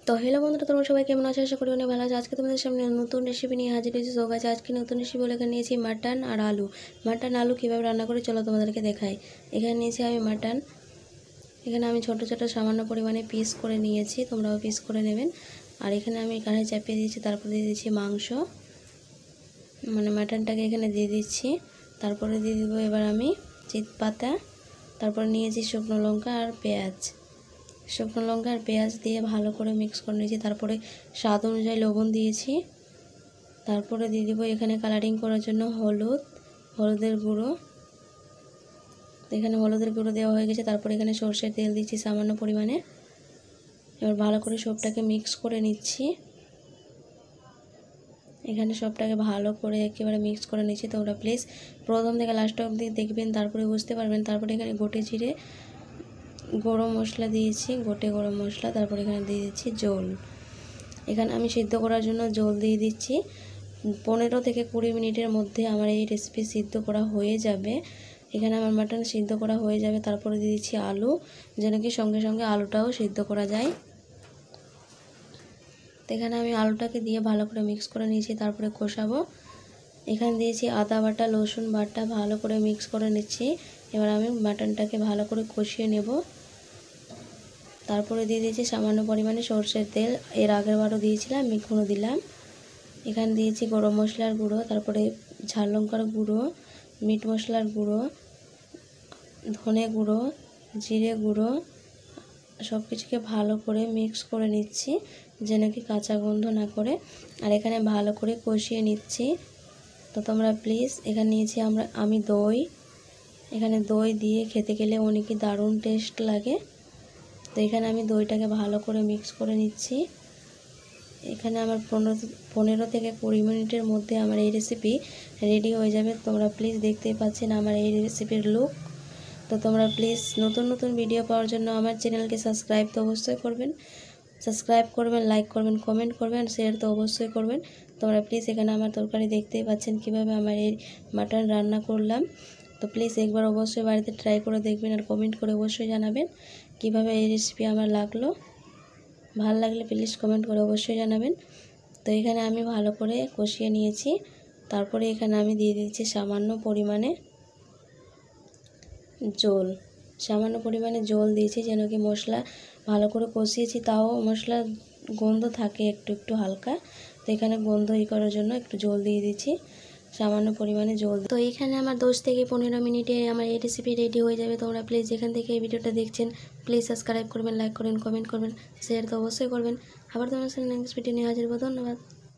তো হ্যালো বন্ধুরা, তোমরা সবাই কেমন আছো? আশা করি অনেক ভালো আছো। আজকে তোমাদের সামনে নতুন রেসিপি নিয়ে হাজির হয়েছি। সো গাছ আজকে নতুন রেসিপি বলে এখানে নিয়েছি মাটন আর আলু। মাটন আলু কীভাবে রান্না করে চলো তোমাদেরকে দেখাই। এখানে নিয়েছি আমি মাটন। এখানে আমি ছোট ছোট সামান্য পরিমাণে পিস করে নিয়েছি, তোমরাও পিস করে নেবেন। আর এখানে আমি কড়াই চাপিয়ে দিয়েছি, তারপরে দিয়ে দিচ্ছি মাংস, মানে মাটনটাকে এখানে দিয়ে দিচ্ছি। তারপরে দিয়ে দেবো এবার আমি তেজপাতা, তারপরে নিয়েছি শুকনো লঙ্কা আর পেঁয়াজ। শুকনো লঙ্কা আর পেঁয়াজ দিয়ে ভালো করে মিক্স করে নিয়েছি। তারপরে স্বাদ অনুযায়ী লবণ দিয়েছি। তারপরে দিয়ে দেবো এখানে কালারিং করার জন্য হলুদের গুঁড়ো। এখানে হলুদের গুঁড়ো দেওয়া হয়ে গেছে। তারপরে এখানে সরষের তেল দিচ্ছি সামান্য পরিমাণে। এবার ভালো করে সবটাকে মিক্স করে নিচ্ছি। এখানে সবটাকে ভালো করে একেবারে মিক্স করে নিচ্ছি। তোমরা প্লিজ প্রথম থেকে লাস্ট অবধি দেখবেন, তারপরে বুঝতে পারবেন। তারপরে এখানে গোটে জিরে, গরম মশলা দিয়েছি, গোটে গরম মশলা। তারপরে এখানে দিয়ে দিচ্ছি জল। এখানে আমি সিদ্ধ করার জন্য জল দিয়ে দিচ্ছি। 15 থেকে 20 মিনিটের মধ্যে আমার এই রেসিপি সিদ্ধ করা হয়ে যাবে। এখানে আমার মাটন সিদ্ধ করা হয়ে যাবে। তারপরে দিয়ে দিচ্ছি আলু, যেন কি সঙ্গে সঙ্গে আলুটাও সিদ্ধ করা যায়। তো এখানে আমি আলুটাকে দিয়ে ভালো করে মিক্স করে নিয়েছি, তারপরে কষাবো। এখানে দিয়েছি আদা বাটা, রসুন বাটা, ভালো করে মিক্স করে নিচ্ছি। এবার আমি মাটনটাকে ভালো করে কষিয়ে নেব। তারপরে দিয়ে দিয়েছি সামান্য পরিমাণে সরষের তেল। এর আগের বারও দিয়েছিলাম, এখনও দিলাম। এখানে দিয়েছি গরম মশলার গুঁড়ো, তারপরে ঝাল লঙ্কার গুঁড়ো, মিট মশলার গুঁড়ো, ধনে গুঁড়ো, জিরে গুঁড়ো। সব কিছুকে ভালো করে মিক্স করে নিচ্ছি, যেন কি কাঁচা গন্ধ না করে। আর এখানে ভালো করে কষিয়ে নিচ্ছি। তো তোমরা প্লিজ, এখানে নিয়েছি আমি দই। এখানে দই দিয়ে খেতে গেলে অনেকই দারুণ টেস্ট লাগে। তো এখানে আমি দইটাকে ভালো করে মিক্স করে নিচ্ছি। এখানে আমার 15 থেকে 20 মিনিটের মধ্যে আমার এই রেসিপি রেডি হয়ে যাবে। তোমরা প্লিজ দেখতেই পাচ্ছেন আমার এই রেসিপির লুক। তো তোমরা প্লিজ নতুন নতুন ভিডিও পাওয়ার জন্য আমার চ্যানেলকে সাবস্ক্রাইব তো অবশ্যই করবেন, লাইক করবেন, কমেন্ট করবেন, শেয়ার তো অবশ্যই করবেন। তোমরা প্লিজ এখানে আমার তরকারি দেখতেই পাচ্ছেন কীভাবে আমার এই মাটন রান্না করলাম। তো প্লিজ একবার অবশ্যই বাড়িতে ট্রাই করে দেখবেন আর কমেন্ট করে অবশ্যই জানাবেন কীভাবে এই রেসিপি আমার লাগলো। ভালো লাগলে প্লিজ কমেন্ট করে অবশ্যই জানাবেন। তো এখানে আমি ভালো করে কষিয়ে নিয়েছি। তারপরে এখানে আমি দিয়ে দিচ্ছি সামান্য পরিমাণে জল দিয়েছি, যেন কি মশলা ভালো করে কষিয়েছি, তাও মশলা গন্ধ থাকে একটু একটু হালকা। তো এখানে গন্ধ করার জন্য একটু জল দিয়ে দিচ্ছি, সামান্য পরিমাণে জল। তো এখানে আমার 10 থেকে 15 মিনিটে আমার এই রেসিপি রেডি হয়ে যাবে। তোমরা প্লিজ যেখান থেকে এই ভিডিওটা দেখছেন প্লিজ সাবস্ক্রাইব করবেন, লাইক করবেন, কমেন্ট করবেন, শেয়ার তো অবশ্যই করবেন। আবার তোমার সাথে নেক্সট ভিডিও নিয়ে হাজির হবো। ধন্যবাদ।